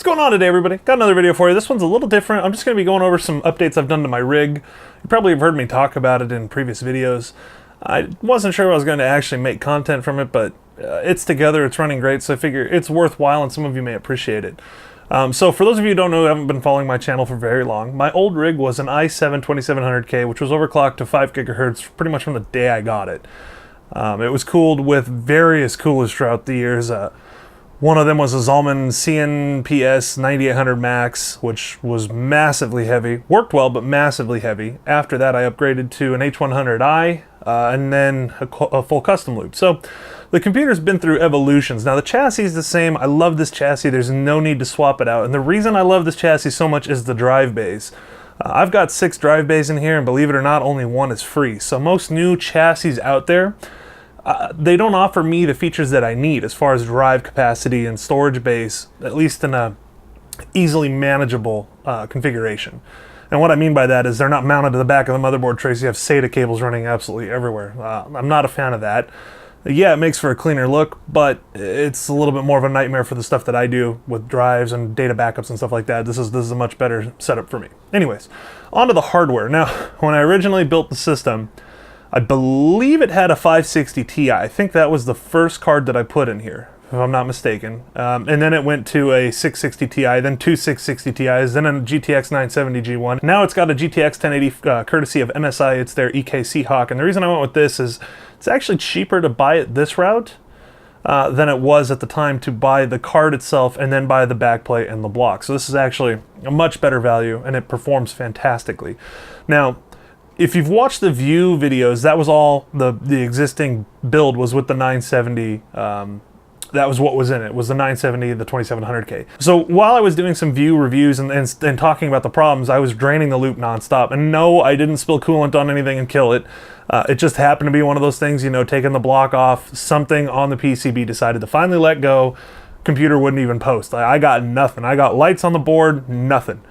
going on today, everybody? Got another video for you. This one's a little different. I'm just going to be going over some updates I've done to my rig. You probably have heard me talk about it in previous videos. I wasn't sure if I was going to actually make content from it, but it's together, it's running great, so I figure it's worthwhile and some of you may appreciate it. So for those of you who don't know who haven't been following my channel for very long, my old rig was an i7 2700K, which was overclocked to 5 gigahertz pretty much from the day I got it. It was cooled with various coolers throughout the years. One of them was a Zalman CNPS 9800 Max, which was massively heavy. Worked well, but massively heavy. After that, I upgraded to an H100i, and then a full custom loop. So the computer's been through evolutions. Now the chassis is the same. I love this chassis. There's no need to swap it out. And the reason I love this chassis so much is the drive bays. I've got 6 drive bays in here, and believe it or not, only 1 is free. So most new chassis out there, they don't offer me the features that I need as far as drive capacity and storage base, at least in a easily manageable configuration. And what I mean by that is they're not mounted to the back of the motherboard tray, so you have SATA cables running absolutely everywhere. I'm not a fan of that. Yeah, it makes for a cleaner look, but it's a little bit more of a nightmare for the stuff that I do with drives and data backups and stuff like that. This is a much better setup for me. Anyways, onto the hardware. Now, when I originally built the system, I believe it had a 560 Ti. I think that was the first card that I put in here, if I'm not mistaken. And then it went to a 660 Ti, then 2 660 Ti's, then a GTX 970 G1. Now it's got a GTX 1080 courtesy of MSI. It's their EK Hawk. And the reason I went with this is it's actually cheaper to buy it this route than it was at the time to buy the card itself and then buy the backplate and the block. So this is actually a much better value, and it performs fantastically. Now, if you've watched the View videos, that was all the existing build was with the 970. That was what was in it, was the 970, the 2700K. So while I was doing some View reviews and talking about the problems, I was draining the loop nonstop. And no, I didn't spill coolant on anything and kill it. It just happened to be one of those things, you know, taking the block off, something on the PCB decided to finally let go. Computer wouldn't even post. I got nothing. I got lights on the board, nothing.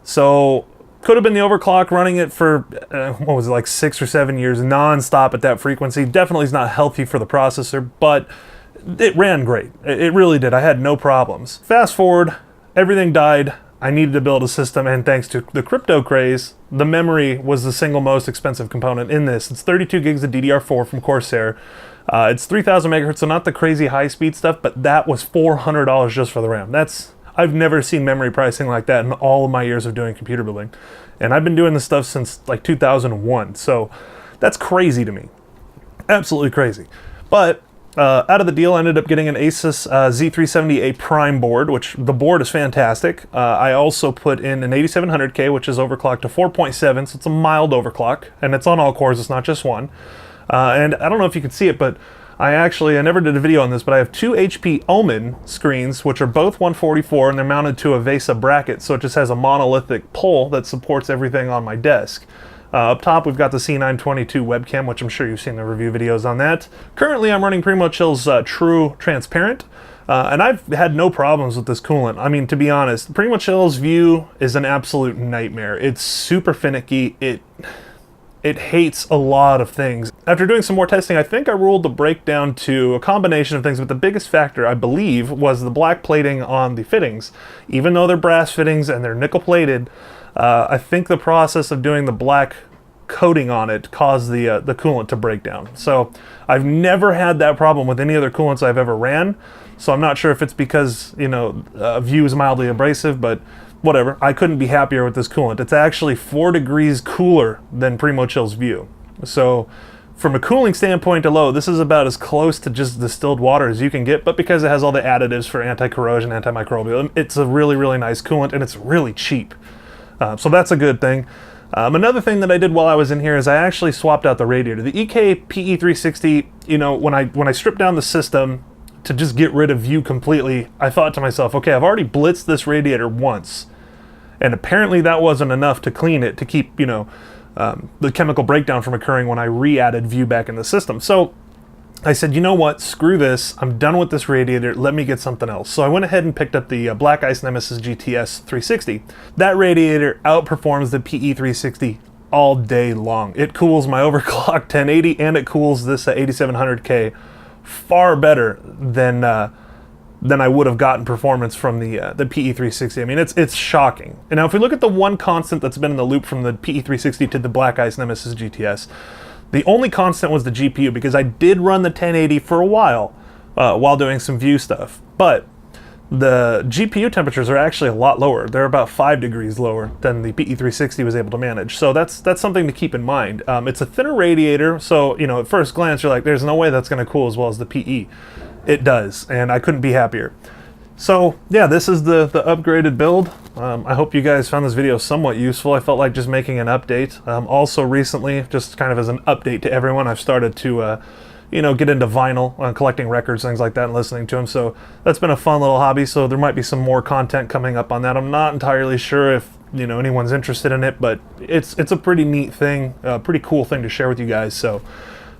So could have been the overclock, running it for, what was it, like 6 or 7 years non-stop at that frequency. Definitely is not healthy for the processor, but it ran great. It really did. I had no problems. Fast forward, everything died. I needed to build a system, and thanks to the crypto craze, the memory was the single most expensive component in this. It's 32 gigs of DDR4 from Corsair. It's 3000 megahertz, so not the crazy high-speed stuff, but that was $400 just for the RAM. I've never seen memory pricing like that in all of my years of doing computer building. And I've been doing this stuff since like 2001. So that's crazy to me. Absolutely crazy. But out of the deal, I ended up getting an Asus Z370A Prime board, which the board is fantastic. I also put in an 8700K, which is overclocked to 4.7, so it's a mild overclock. And it's on all cores, it's not just one. And I don't know if you can see it, but I never did a video on this, but I have 2 HP Omen screens, which are both 144, and they're mounted to a VESA bracket, so it just has a monolithic pole that supports everything on my desk. Up top, we've got the C922 webcam, which I'm sure you've seen the review videos on that. Currently, I'm running Primo Chill's True Transparent, and I've had no problems with this coolant. I mean, to be honest, Primo Chill's View is an absolute nightmare. It's super finicky. It hates a lot of things. After doing some more testing, I think I ruled the breakdown to a combination of things, but the biggest factor, I believe, was the black plating on the fittings. Even though they're brass fittings and they're nickel plated, I think the process of doing the black coating on it caused the coolant to break down. So I've never had that problem with any other coolants I've ever ran, so I'm not sure if it's because, you know, View is mildly abrasive, but whatever, I couldn't be happier with this coolant. It's actually 4 degrees cooler than Primo Chill's View. So from a cooling standpoint alone, this is about as close to just distilled water as you can get, but because it has all the additives for anti-corrosion, antimicrobial, it's a really, really nice coolant, and it's really cheap. So that's a good thing. Another thing that I did while I was in here is I actually swapped out the radiator. The EK PE360, you know, when I stripped down the system to just get rid of View completely, I thought to myself, okay, I've already blitzed this radiator once, and apparently that wasn't enough to clean it, to keep, you know, the chemical breakdown from occurring when I re-added View back in the system. So I said, you know what, screw this, I'm done with this radiator, let me get something else. So I went ahead and picked up the black Ice Nemesis GTS 360. That radiator outperforms the PE 360 all day long. It cools my overclock 1080, and it cools this 8700K far better than than I would have gotten performance from the PE360. I mean, it's shocking. And now if we look at the one constant that's been in the loop from the PE360 to the black Ice Nemesis GTS, the only constant was the GPU, because I did run the 1080 for a while doing some view stuff. But the GPU temperatures are actually a lot lower. They're about 5 degrees lower than the PE360 was able to manage. So that's something to keep in mind. It's a thinner radiator, so you know, at first glance you're like, there's no way that's going to cool as well as the PE. It does, and I couldn't be happier. So yeah, this is the upgraded build. I hope you guys found this video somewhat useful. I felt like just making an update. Also recently, just kind of as an update to everyone, I've started to you know, get into vinyl, collecting records, things like that, and listening to them. So that's been a fun little hobby. So there might be some more content coming up on that. I'm not entirely sure if, you know, anyone's interested in it, but it's a pretty neat thing, a pretty cool thing to share with you guys. So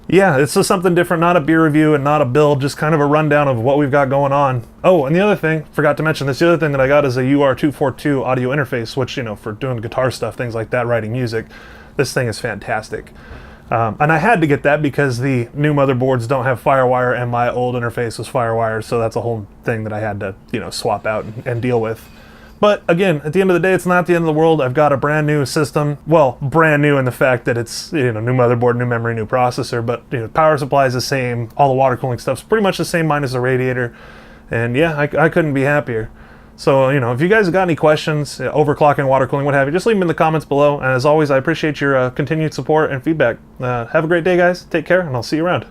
yeah, it's just something different, not a beer review and not a build, just kind of a rundown of what we've got going on. Oh, and the other thing, forgot to mention this, the other thing that I got is a UR242 audio interface, which, you know, for doing guitar stuff, things like that, writing music, this thing is fantastic. And I had to get that because the new motherboards don't have FireWire, and my old interface was FireWire, so that's a whole thing that I had to, you know, swap out and deal with. But again, at the end of the day, it's not the end of the world. I've got a brand new system. Well, brand new in the fact that it's, you know, new motherboard, new memory, new processor, but you know, power supply is the same. All the water cooling stuff's pretty much the same minus the radiator. And yeah, I couldn't be happier. So, you know, if you guys have got any questions, overclocking, water cooling, what have you, just leave them in the comments below. And as always, I appreciate your continued support and feedback. Have a great day, guys. Take care, and I'll see you around.